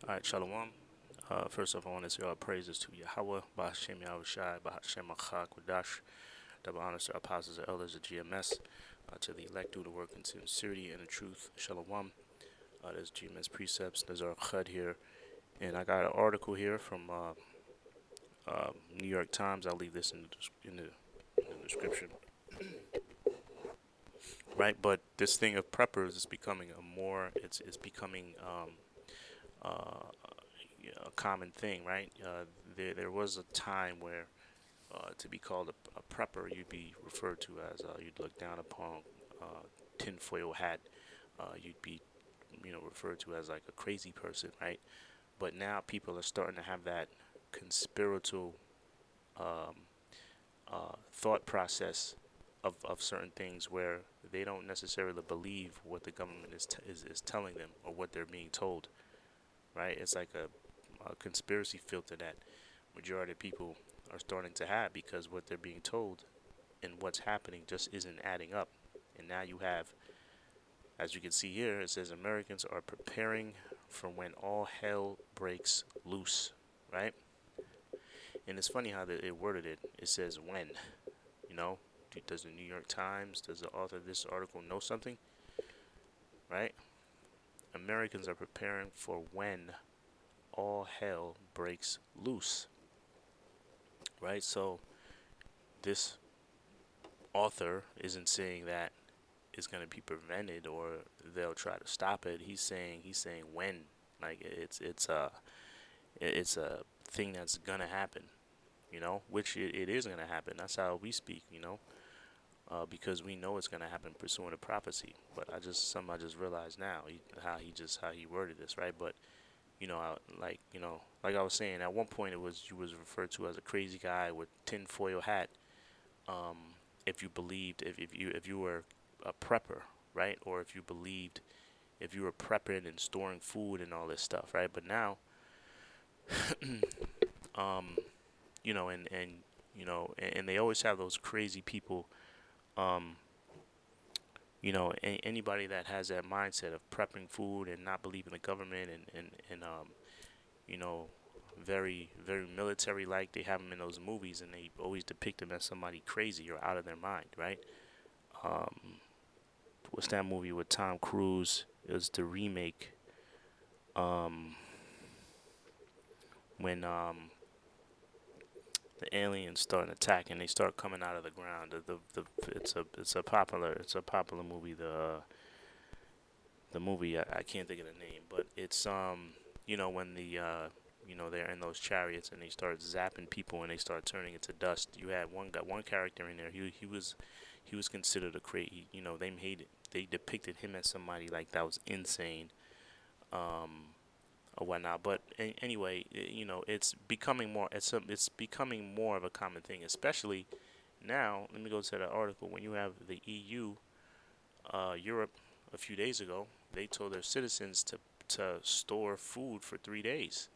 All right, shalawam. First off, I want to say all praises to Yahawah, bahasham Yahawashi, bahasham Kodash. Double honors to our apostles and elders of GMS, to the elect due to work in sincerity and in truth. Shalawam. There's GMS precepts. There's our chud here, and I got an article here from New York Times. I'll leave this in the description. Right, but this thing of preppers is becoming a more. It's becoming a common thing, right? There was a time where to be called a prepper, you'd be referred to as you'd look down upon tinfoil hat. You'd be referred to as like a crazy person, right? But now people are starting to have that conspiratorial um, thought process of certain things where they don't necessarily believe what the government is telling them or what they're being told, right? It's like a conspiracy filter that majority of people are starting to have because what they're being told and what's happening just isn't adding up. And now you have, as you can see here, it says Americans are preparing for when all hell breaks loose, right? And it's funny how it worded it. It says when, you know. Does the New York Times, does the author of this article know something, right? Americans are preparing for when all hell breaks loose, right? So this author isn't saying that it's going to be prevented or they'll try to stop it. He's saying when, like it's a thing that's gonna happen, which it is gonna happen. That's how we speak, because we know it's gonna happen pursuant to prophecy. But I just realized now how he worded this, right? But like I was saying, at one point you was referred to as a crazy guy with tinfoil hat. Um, if you believed if you were a prepper, right? Or if you were prepping and storing food and all this stuff, right? But now, um, and they always have those crazy people. Um, anybody that has that mindset of prepping food and not believing the government and you know, very very military like they have them in those movies, and they always depict them as somebody crazy or out of their mind, right? Um, what's that movie with Tom Cruise? It was the remake. Um, when the aliens start attacking, they start coming out of the ground. It's a popular movie. The movie I can't think of the name, but it's when they're in those chariots and they start zapping people and they start turning into dust. You had one character in there. He was considered a crazy. They depicted him as somebody like that was insane. Um, or whatnot. But anyway, it's becoming more. It's becoming more of a common thing, especially now. Let me go to the article. When you have the EU, Europe, a few days ago, they told their citizens to store food for 3 days,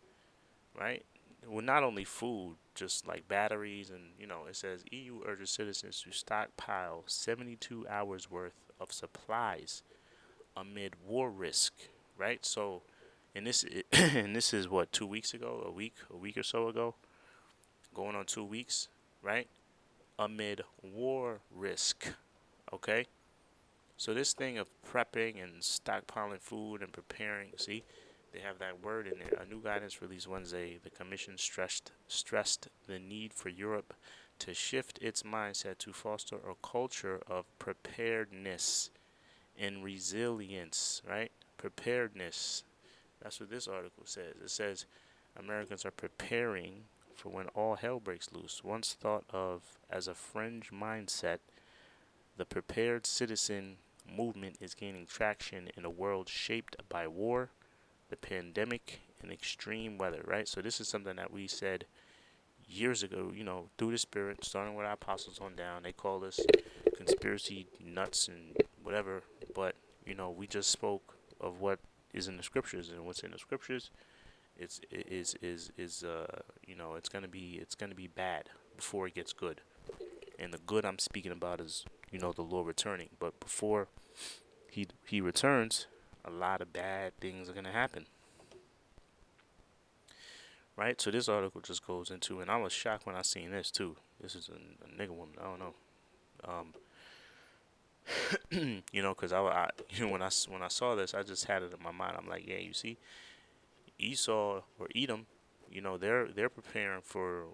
right? Well, not only food, just like batteries, and it says EU urges citizens to stockpile 72 hours worth of supplies amid war risk, right? So, and this and this is what 2 weeks ago, a week or so ago, going on 2 weeks, right? Amid war risk, okay. So this thing of prepping and stockpiling food and preparing, see, they have that word in there. A new guidance released Wednesday. The Commission stressed the need for Europe to shift its mindset to foster a culture of preparedness and resilience, right? Preparedness. That's what this article says. It says Americans are preparing for when all hell breaks loose. Once thought of as a fringe mindset, the prepared citizen movement is gaining traction in a world shaped by war, the pandemic, and extreme weather, right? So this is something that we said years ago, through the spirit, starting with our apostles on down. They called us conspiracy nuts and whatever, but we just spoke of what is in the scriptures, and what's in the scriptures it's gonna be bad before it gets good. And the good I'm speaking about is the Lord returning. But before he returns, a lot of bad things are gonna happen. right? So this article just goes into, and I was shocked when I seen this too. This is a nigga woman. I don't know. Because when I saw this, I just had it in my mind. I'm like, yeah, you see, Esau or Edom, they're preparing for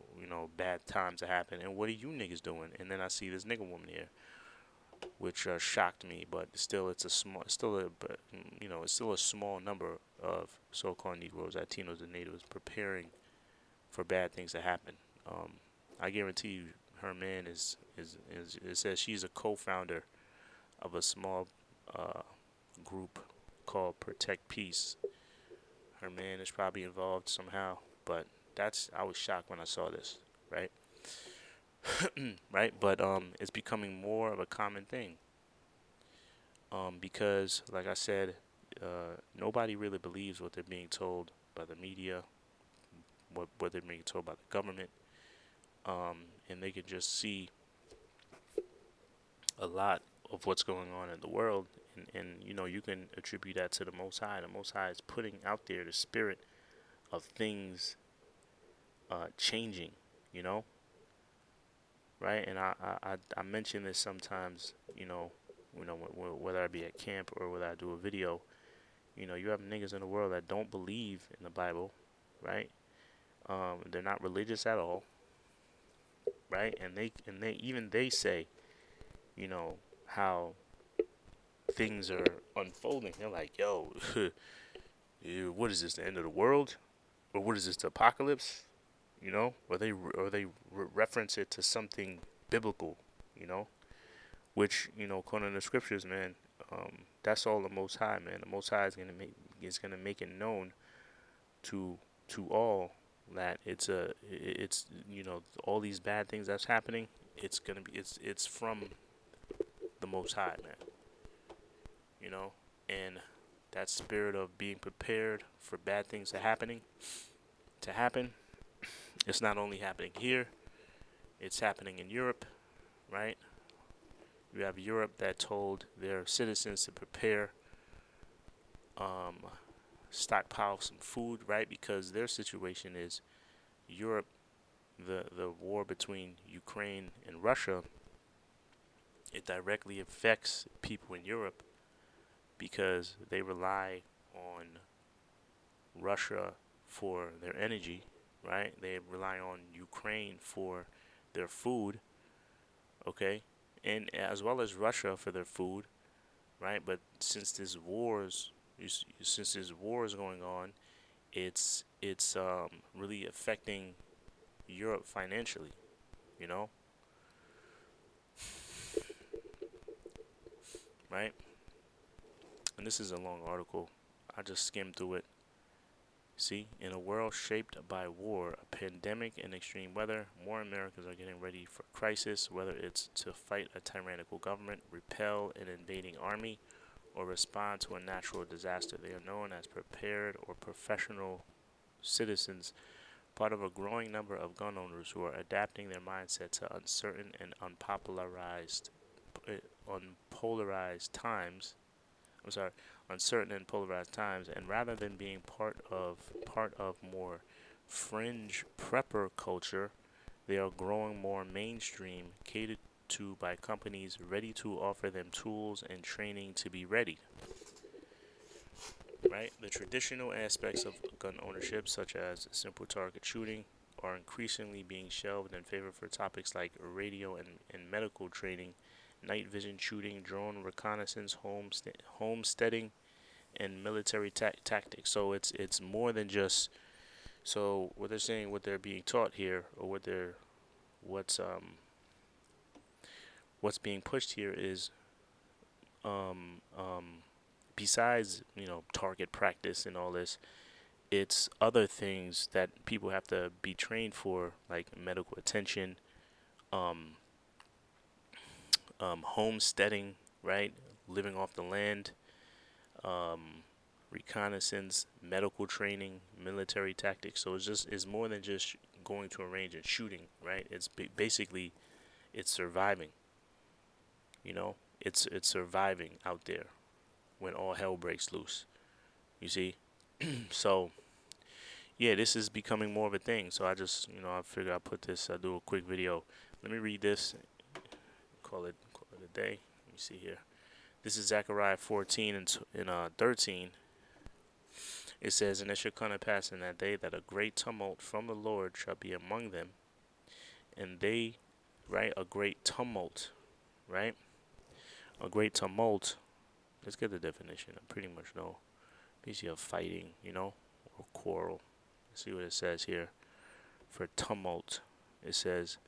bad times to happen. And what are you niggas doing? And then I see this nigga woman here, which shocked me. But still, it's still a small number of so-called Negroes, Latinos, and Natives preparing for bad things to happen. Um, I guarantee you, her man is it says she's a co-founder of a small uh, group called Protect Peace. Her man is probably involved somehow, but I was shocked when I saw this, right? Right, but it's becoming more of a common thing. Because like I said, nobody really believes what they're being told by the media, what they're being told by the government, and they can just see a lot of what's going on in the world, and you can attribute that to the Most High. The Most High is putting out there the spirit of things changing, you know, right? And I mention this sometimes, whether I be at camp or whether I do a video. You have niggas in the world that don't believe in the Bible, right? They're not religious at all, right? And they say, how things are unfolding. They're like, yo, what is this? The end of the world, or what is this? The apocalypse? Or they reference it to something biblical, you know, which according to the scriptures, man, that's all the Most High, man. The Most High is gonna make it known to all that it's all these bad things that's happening. It's from the Most High, man. You know, and that spirit of being prepared for bad things to happen. It's not only happening here; it's happening in Europe, right? You have Europe that told their citizens to prepare, um, stockpile some food, right? Because their situation is Europe, the war between Ukraine and Russia, it directly affects people in Europe because they rely on Russia for their energy, right? They rely on Ukraine for their food, okay? And as well as Russia for their food, right? But since this war is going on, it's really affecting Europe financially, you know, right? And this is a long article. I just skimmed through it. See, in a world shaped by war, a pandemic, and extreme weather, more Americans are getting ready for crisis, whether it's to fight a tyrannical government, repel an invading army, or respond to a natural disaster. They are known as prepared or professional citizens, part of a growing number of gun owners who are adapting their mindset to uncertain and unpolarized times. I'm sorry, uncertain and polarized times, and rather than being part of more fringe prepper culture, they are growing more mainstream, catered to by companies ready to offer them tools and training to be ready. Right? The traditional aspects of gun ownership, such as simple target shooting, are increasingly being shelved in favor for topics like radio and medical training, night vision shooting, drone reconnaissance, homesteading, and military tactics. So it's more than just, so what they're saying, what they're being taught here, or what's what's being pushed here is um um besides target practice and all this, it's other things that people have to be trained for, like medical attention, um homesteading, right, living off the land, um, reconnaissance, medical training, military tactics. So it's more than just going to a range and shooting, right? It's basically it's surviving. It's surviving out there when all hell breaks loose. You see, so yeah, this is becoming more of a thing. So I just, I figure I'll put this, I'll do a quick video. Let me read this, call it a day. Let me see here. This is Zechariah 14 and 13. It says, "And it shall come to pass in that day that a great tumult from the Lord shall be among them, and they," right, a great tumult, right? A great tumult. Let's get the definition. I pretty much know. Basically, of fighting, or quarrel. Let's see what it says here. For tumult, it says,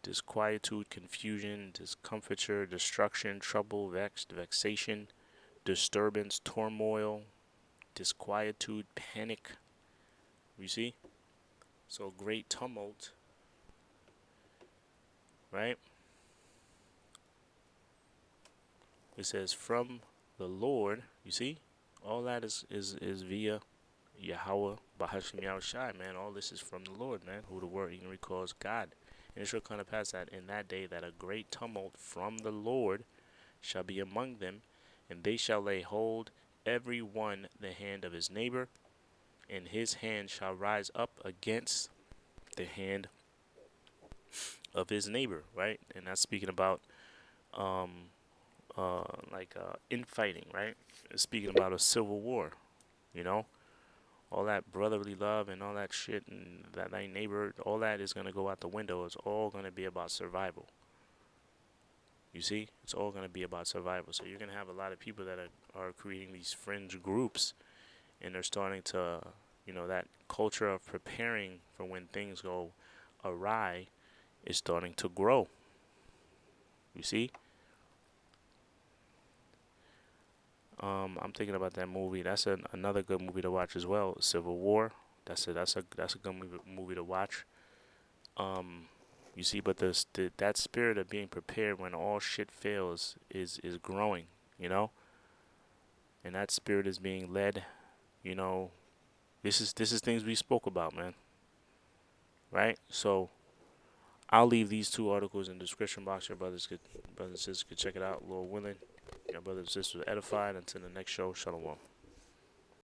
disquietude, confusion, discomfiture, destruction, trouble, vexation, disturbance, turmoil, disquietude, panic. You see? So great tumult, right? It says from the Lord. You see? All that is via Yahawah, bahasham, Yahawashi, man. All this is from the Lord, man, who the word even calls God. And it shall come to pass that in that day that a great tumult from the Lord shall be among them, and they shall lay hold every one the hand of his neighbor, and his hand shall rise up against the hand of his neighbor, right? And that's speaking about um infighting, right? It's speaking about a civil war, you know? All that brotherly love and all that shit and that thy neighbor, all that is gonna go out the window. It's all gonna be about survival. You see? It's all gonna be about survival. So you're gonna have a lot of people that are creating these fringe groups, and they're starting to, that culture of preparing for when things go awry is starting to grow. You see? I'm thinking about that movie. That's another good movie to watch as well. Civil War. That's a good movie to watch. Um, you see, but that spirit of being prepared when all shit fails is growing. You know, and that spirit is being led. You know, this is things we spoke about, man. Right? So I'll leave these two articles in the description box. Your brothers and sisters could check it out. Lord willing, your brothers and sisters edified. Until the next show, shalawam.